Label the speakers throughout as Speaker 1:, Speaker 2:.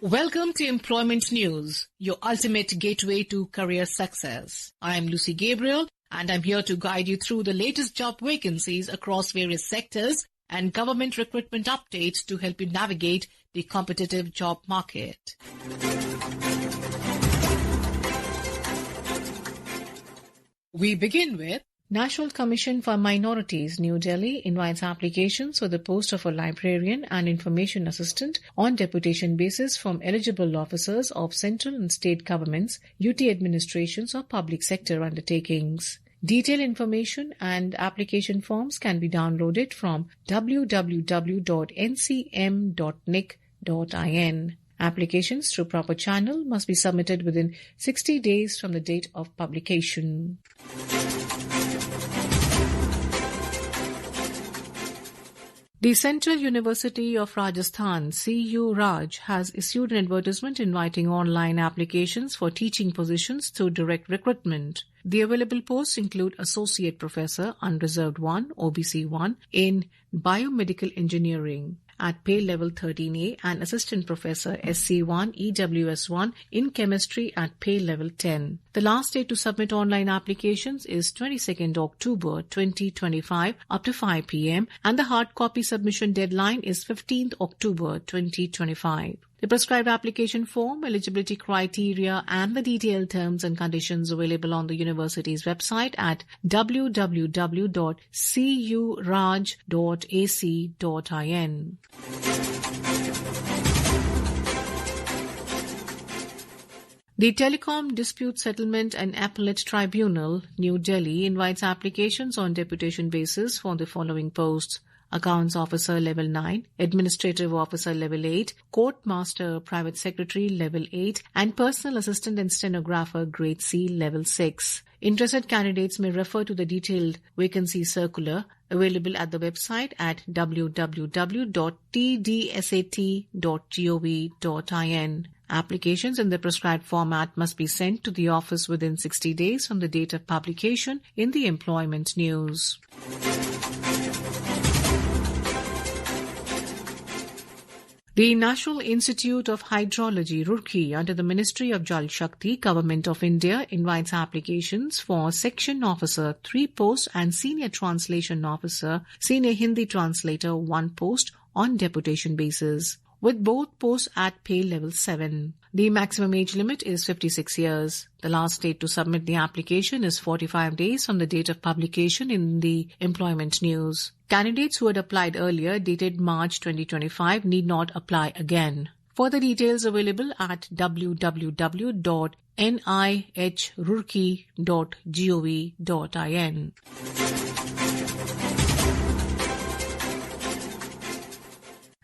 Speaker 1: Welcome to Employment News, your ultimate gateway to career success. I am Lucy Gabriel, and I'm here to guide you through the latest job vacancies across various sectors and government recruitment updates to help you navigate the competitive job market. We begin with National Commission for Minorities, New Delhi, invites applications for the post of a librarian and information assistant on deputation basis from eligible officers of central and state governments, UT administrations or public sector undertakings. Detailed information and application forms can be downloaded from www.ncm.nic.in. Applications through proper channel must be submitted within 60 days from the date of publication. The Central University of Rajasthan, CU Raj, has issued an advertisement inviting online applications for teaching positions through direct recruitment. The available posts include Associate Professor, Unreserved 1, OBC 1, in Biomedical Engineering at pay level 13A and Assistant Professor SC1, EWS1 in Chemistry at pay level 10. The last date to submit online applications is 22nd October 2025 up to 5 p.m. and the hard copy submission deadline is 15th October 2025. The prescribed application form, eligibility criteria and the detailed terms and conditions available on the university's website at www.curaj.ac.in. The Telecom Dispute Settlement and Appellate Tribunal, New Delhi, invites applications on deputation basis for the following posts: Accounts Officer Level 9, Administrative Officer Level 8, Court Master Private Secretary Level 8, and Personal Assistant and Stenographer Grade C Level 6. Interested candidates may refer to the detailed vacancy circular available at the website at www.tdsat.gov.in. Applications in the prescribed format must be sent to the office within 60 days from the date of publication in the Employment News. The National Institute of Hydrology, Roorkee, under the Ministry of Jal Shakti, Government of India, invites applications for Section Officer 3 post and Senior Translation Officer, Senior Hindi Translator 1 post on deputation basis, with both posts at pay level 7. The maximum age limit is 56 years. The last date to submit the application is 45 days from the date of publication in the Employment News. Candidates who had applied earlier, dated March 2025, need not apply again. Further details available at www.nihroorkee.gov.in.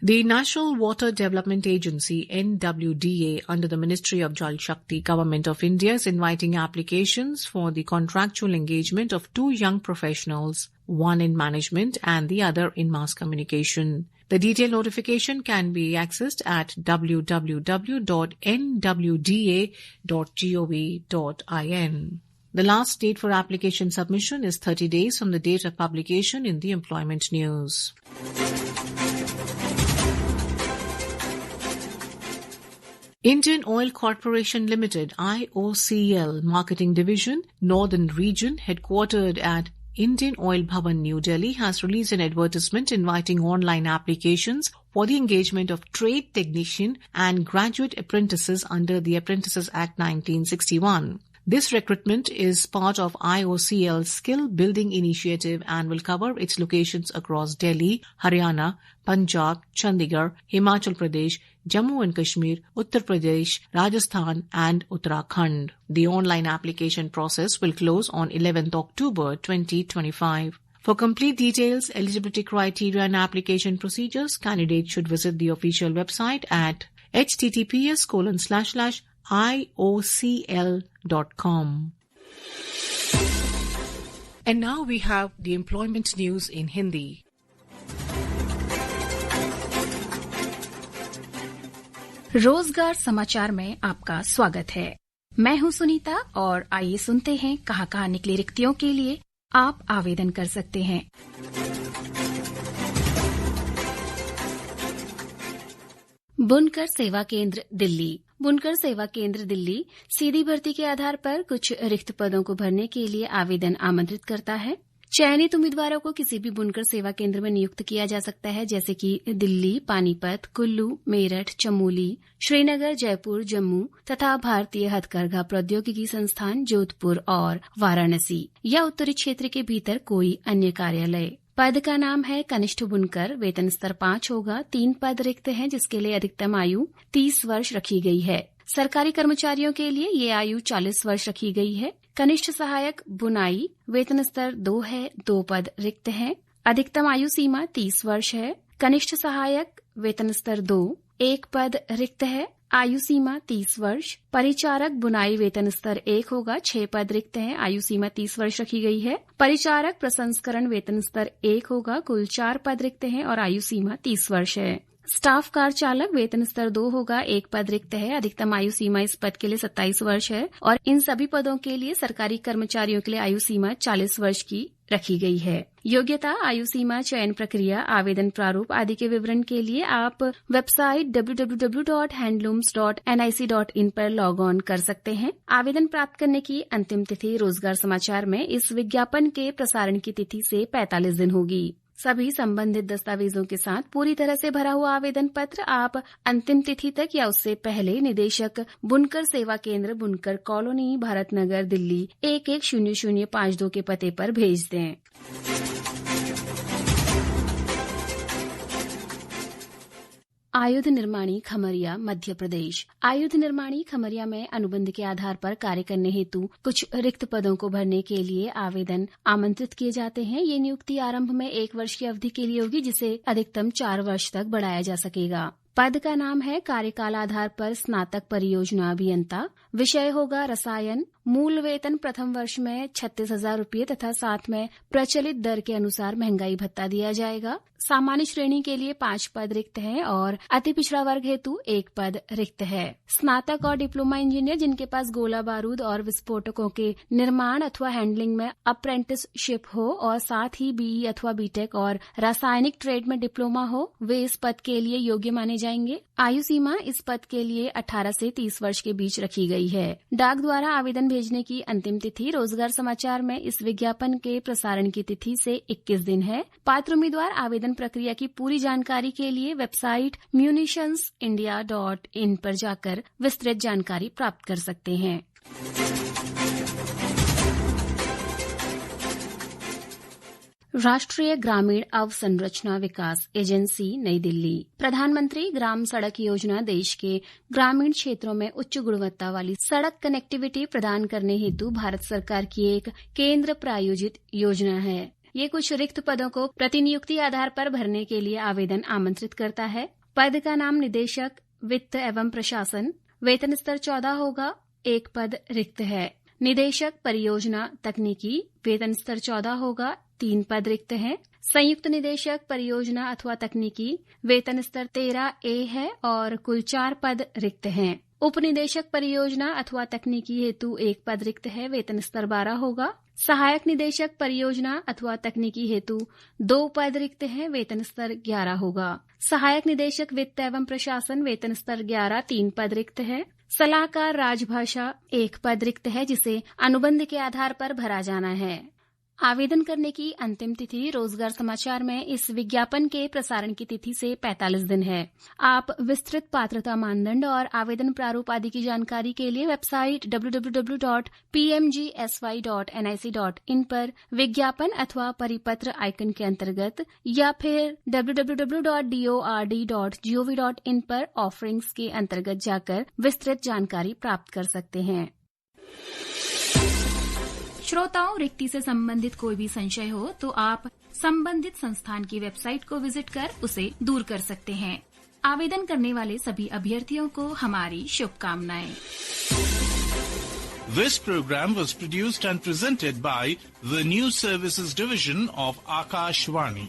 Speaker 1: The National Water Development Agency, NWDA, under the Ministry of Jal Shakti, Government of India, is inviting applications for the contractual engagement of 2 young professionals, one in management and the other in mass communication. The detailed notification can be accessed at www.nwda.gov.in. The last date for application submission is 30 days from the date of publication in the Employment News. Indian Oil Corporation Limited, IOCL, Marketing Division, Northern Region, headquartered at Indian Oil Bhavan, New Delhi, has released an advertisement inviting online applications for the engagement of trade technician and graduate apprentices under the Apprentices Act 1961. This recruitment is part of IOCL's skill building initiative and will cover its locations across Delhi, Haryana, Punjab, Chandigarh, Himachal Pradesh, Jammu and Kashmir, Uttar Pradesh, Rajasthan and Uttarakhand. The online application process will close on 11th October 2025. For complete details, eligibility criteria and application procedures, candidates should visit the official website at https://iocl.com. And now we have the employment news in Hindi.
Speaker 2: रोजगार समाचार में आपका स्वागत है। मैं हूं सुनीता और आइए सुनते हैं कहां निकली रिक्तियों के लिए आप आवेदन कर सकते हैं। बुनकर सेवा केंद्र दिल्ली। बुनकर सेवा केंद्र दिल्ली सीधी भर्ती के आधार पर कुछ रिक्त पदों को भरने के लिए आवेदन आमंत्रित करता है। चयनित उम्मीदवारों को किसी भी बुनकर सेवा केंद्र में नियुक्त किया जा सकता है, जैसे कि दिल्ली, पानीपत, कुल्लू, मेरठ, चमोली, श्रीनगर, जयपुर, जम्मू तथा भारतीय हथकरघा प्रौद्योगिकी संस्थान जोधपुर और वाराणसी या उत्तरी क्षेत्र के भीतर कोई अन्य कार्यालय। पद का नाम है कनिष्ठ बुनकर। वेतन स्तर 5 होगा। 3 पद रिक्त हैं, जिसके लिए अधिकतम आयु 30 वर्ष रखी गई है। सरकारी कर्मचारियों के लिए ये आयु 40 वर्ष रखी गई है। कनिष्ठ सहायक बुनाई वेतन स्तर 2 है। 2 पद रिक्त हैं। अधिकतम आयु सीमा 30 वर्ष है। कनिष्ठ सहायक वेतन स्तर 2, 1 पद रिक्त है। आयु सीमा 30 वर्ष। परिचारक बुनाई वेतन स्तर 1 होगा। 6 पद रिक्त हैं। आयु सीमा 30 वर्ष रखी गई है। परिचारक प्रसंस्करण वेतन स्तर 1 होगा। कुल 4 पद रिक्त हैं और आयु सीमा 30 वर्ष है। स्टाफ कार चालक वेतन स्तर 2 होगा। 1 पद रिक्त है। अधिकतम आयु सीमा इस पद के लिए 27 वर्ष है और इन सभी पदों के लिए सरकारी कर्मचारियों के लिए आयु सीमा 40 वर्ष की रखी गई है। योग्यता, आयु सीमा, चयन प्रक्रिया, आवेदन प्रारूप आदि के विवरण के लिए आप वेबसाइट www.handlooms.nic.in पर लॉग ऑन कर सकते हैं। आवेदन प्राप्त करने की अंतिम तिथि रोजगार समाचार में इस विज्ञापन के प्रसारण की तिथि से 45 दिन होगी। सभी संबंधित दस्तावेजों के साथ पूरी तरह से भरा हुआ आवेदन पत्र आप अंतिम तिथि तक या उससे पहले निदेशक बुनकर सेवा केंद्र, बुनकर कॉलोनी, भारत नगर, दिल्ली 110052 के पते पर भेज दें। आयुध निर्माणी खमरिया, मध्य प्रदेश। आयुध निर्माणी खमरिया में अनुबंध के आधार पर कार्य करने हेतु कुछ रिक्त पदों को भरने के लिए आवेदन आमंत्रित किए जाते हैं। ये नियुक्ति आरंभ में 1 वर्ष की अवधि के लिए होगी, जिसे अधिकतम 4 वर्ष तक बढ़ाया जा सकेगा। पद का नाम है कार्यकाल आधार पर स्नातक परियोजना अभियंता। विषय होगा रसायन। मूल वेतन प्रथम वर्ष में 36,000 रूपये तथा साथ में प्रचलित दर के अनुसार महंगाई भत्ता दिया जाएगा। सामान्य श्रेणी के लिए 5 पद रिक्त हैं और अति पिछड़ा वर्ग हेतु 1 पद रिक्त है। स्नातक और डिप्लोमा इंजीनियर जिनके पास गोला बारूद और विस्फोटकों के निर्माण अथवा हैंडलिंग में अप्रेंटिसशिप हो और साथ ही बीई अथवा बीटेक और रासायनिक ट्रेड में डिप्लोमा हो, वे इस पद के लिए योग्य माने जाएंगे। आयु सीमा इस पद के लिए 18 से 30 वर्ष के बीच रखी गई है। डाक द्वारा आवेदन भेजने की अंतिम तिथि रोजगार समाचार में इस विज्ञापन के प्रसारण की तिथि से 21 दिन है। पात्र उम्मीदवार आवेदन प्रक्रिया की पूरी जानकारी के लिए वेबसाइट munitionsindia.in पर जाकर विस्तृत जानकारी प्राप्त कर सकते हैं। राष्ट्रीय ग्रामीण अवसंरचना विकास एजेंसी नई दिल्ली। प्रधानमंत्री ग्राम सड़क योजना देश के ग्रामीण क्षेत्रों में उच्च गुणवत्ता वाली सड़क कनेक्टिविटी प्रदान करने हेतु भारत सरकार की एक केंद्र प्रायोजित योजना है। ये कुछ रिक्त पदों को प्रतिनियुक्ति आधार पर भरने के लिए आवेदन आमंत्रित करता है। पद का नाम निदेशक वित्त एवं प्रशासन। वेतन स्तर 14 होगा। 1 पद रिक्त है। निदेशक परियोजना तकनीकी। वेतन स्तर 14 होगा। 3 पद रिक्त हैं। संयुक्त निदेशक परियोजना अथवा तकनीकी। वेतन स्तर 13A है और कुल 4 पद रिक्त हैं। उप निदेशक परियोजना अथवा तकनीकी हेतु 1 पद रिक्त है। वेतन स्तर 12 होगा। सहायक निदेशक परियोजना अथवा तकनीकी हेतु 2 पद रिक्त हैं। वेतन स्तर 11 होगा। सहायक निदेशक वित्त एवं प्रशासन। वेतन स्तर 11, 3 पद रिक्त है। सलाहकार राजभाषा 1 पद रिक्त है, जिसे अनुबंध के आधार पर भरा जाना है। आवेदन करने की अंतिम तिथि रोजगार समाचार में इस विज्ञापन के प्रसारण की तिथि से 45 दिन है। आप विस्तृत पात्रता मानदंड और आवेदन प्रारूप आदि की जानकारी के लिए वेबसाइट www.pmgsy.nic.in पर विज्ञापन अथवा परिपत्र आइकन के अंतर्गत या फिर www.dord.gov.in पर ऑफरिंग्स के अंतर्गत जाकर विस्तृत जानकारी प्राप्त कर सकते हैं। श्रोताओं, रिक्ति से संबंधित कोई भी संशय हो तो आप संबंधित संस्थान की वेबसाइट को विजिट कर उसे दूर कर सकते हैं। आवेदन करने वाले सभी अभ्यर्थियों को हमारी शुभकामनाएं।
Speaker 3: This program was produced and presented by the News Services Division of Akashvani.